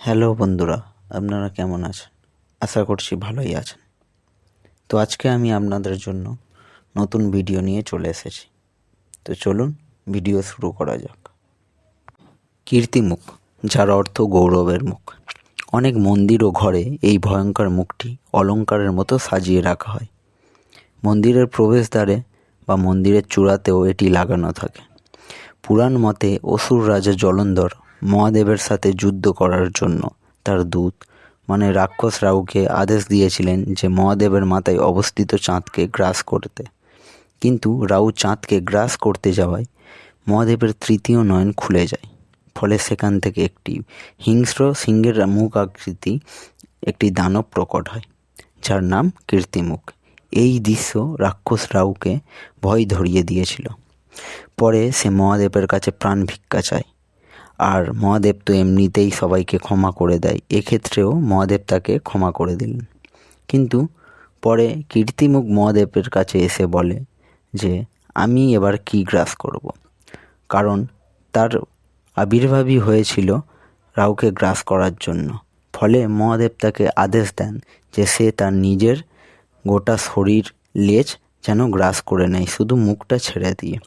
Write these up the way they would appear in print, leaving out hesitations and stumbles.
Hello বন্ধুরা, আপনারা কেমন আছেন? আশা করছি ভালোই আছেন। তো আজকে আমি আপনাদের জন্য নতুন ভিডিও নিয়ে চলে এসেছি। তো চলুন ভিডিও শুরু করা যাক। কীর্তিমুখ, যার অর্থ গৌরবের মুখ। অনেক মন্দির ও ঘরে এই ভয়ঙ্কর মুখটি অলংকারের মতো সাজিয়ে রাখা হয়। মন্দিরের প্রবেশদ্বারে বা মন্দিরের চূড়াতেও এটি লাগানো থাকে। পুরাণ মতে অসুর রাজা জলন্ধর মহাদেবের সাথে যুদ্ধ করার জন্য তার দূত মানে রাক্ষস রাহুকে আদেশ দিয়েছিলেন যে মহাদেবের মাথায় অবস্থিত চাঁদকে গ্রাস করতে। কিন্তু রাহু চাঁদকে গ্রাস করতে যাওয়ায় মহাদেবের তৃতীয় নয়ন খুলে যায়। ফলে সেখান থেকে একটি হিংস্র সিংহের মুখ আকৃতি একটি দানব প্রকট হয়, যার নাম কীর্তিমুখ। এই দৃশ্য রাক্ষস রাহুকে ভয় ধরিয়ে দিয়েছিল। পরে সে মহাদেবের কাছে প্রাণ ভিক্ষা চায়, আর মহাদেব তো এমনিতেই সবাইকে ক্ষমা করে দেয়, এক্ষেত্রেও মহাদেব তাকে ক্ষমা করে দিলেন। কিন্তু পরে কীর্তিমুখ মহাদেবের কাছে এসে বলে যে আমি এবার কি গ্রাস করব, কারণ তার আবির্ভাবই হয়েছিল রাহুকে গ্রাস করার জন্য। ফলে মহাদেব তাকে আদেশ দেন যে সে তার নিজের গোটা শরীর লেজ যেন গ্রাস করে নেয়, শুধু মুখটা ছেড়ে দিয়ে।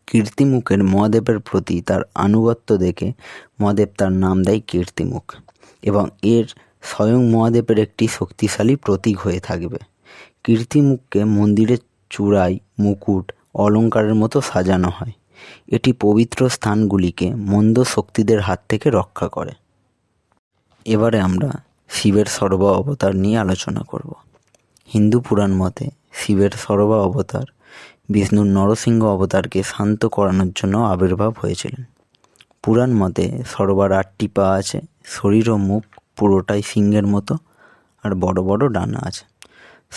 কীর্তিমুখের মহাদেবের প্রতি তার আনুগত্য দেখে মহাদেব তার নাম দেয় কীর্তিমুখ, এবং এর স্বয়ং মহাদেবের একটি শক্তিশালী প্রতীক হয়ে থাকবে। কীর্তিমুখকে মন্দিরের চূড়ায় মুকুট অলঙ্কারের মতো সাজানো হয়। এটি পবিত্র স্থানগুলিকে মন্দ শক্তিদের হাত থেকে রক্ষা করে। এবারে আমরা শিবের সর্ব অবতার নিয়ে আলোচনা করব। হিন্দু পুরাণ মতে শিবের সর্ব অবতার বিষ্ণুর নরসিংহ অবতারকে শান্ত করানোর জন্য আবির্ভাব হয়েছিলেন। পুরাণ মতে সর্বার 8টি পা আছে, শরীর ও মুখ পুরোটাই সিংহের মতো, আর বড় বড় ডানা আছে।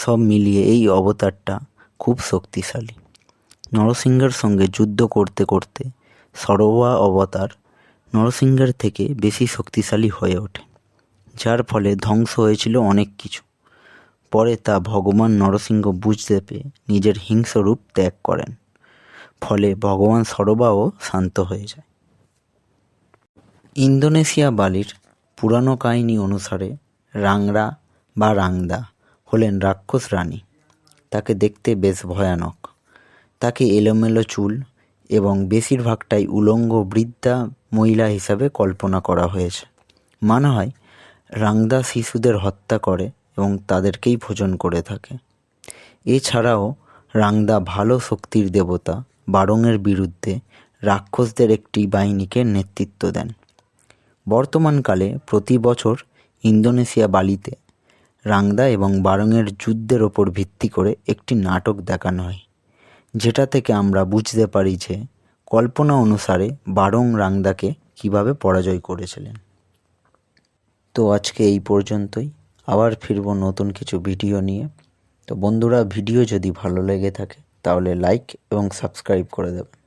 সব মিলিয়ে এই অবতারটা খুব শক্তিশালী। নরসিংহের সঙ্গে যুদ্ধ করতে করতে সর্বা অবতার নরসিংহের থেকে বেশি শক্তিশালী হয়ে ওঠে, যার ফলে ধ্বংস হয়েছিল অনেক কিছু। পরে তা ভগবান নরসিংহ বুঝতে পেয়ে নিজের হিংস্র রূপ ত্যাগ করেন, ফলে ভগবান সর্বাও শান্ত হয়ে যায়। ইন্দোনেশিয়া বালির পুরানো কাহিনী অনুসারে রাংরা বা রাংদা হলেন রাক্ষস রানী। তাকে দেখতে বেশ ভয়ানক। তাকে এলোমেলো চুল এবং বেশিরভাগটাই উলঙ্গ বৃদ্ধা মহিলা হিসাবে কল্পনা করা হয়েছে। মানা হয় রাংদা শিশুদের হত্যা করে এবং তাদেরকেই ভোজন করে থাকে। এছাড়াও রাংদা ভালো শক্তির দেবতা বারংয়ের বিরুদ্ধে রাক্ষসদের একটি বাহিনীকে নেতৃত্ব দেন। বর্তমানকালে প্রতি বছর ইন্দোনেশিয়া বালিতে রাংদা এবং বারংয়ের যুদ্ধের ওপর ভিত্তি করে একটি নাটক দেখানো হয়, যেটা থেকে আমরা বুঝতে পারি যে কল্পনা অনুসারে বারং রাংদাকে কিভাবে পরাজয় করেছিলেন। তো আজকে এই পর্যন্তই, আবার ফিরবো নতুন কিছু ভিডিও নিয়ে। তো বন্ধুরা, ভিডিও যদি ভালো লেগে থাকে তাহলে লাইক এবং সাবস্ক্রাইব করে দেবেন।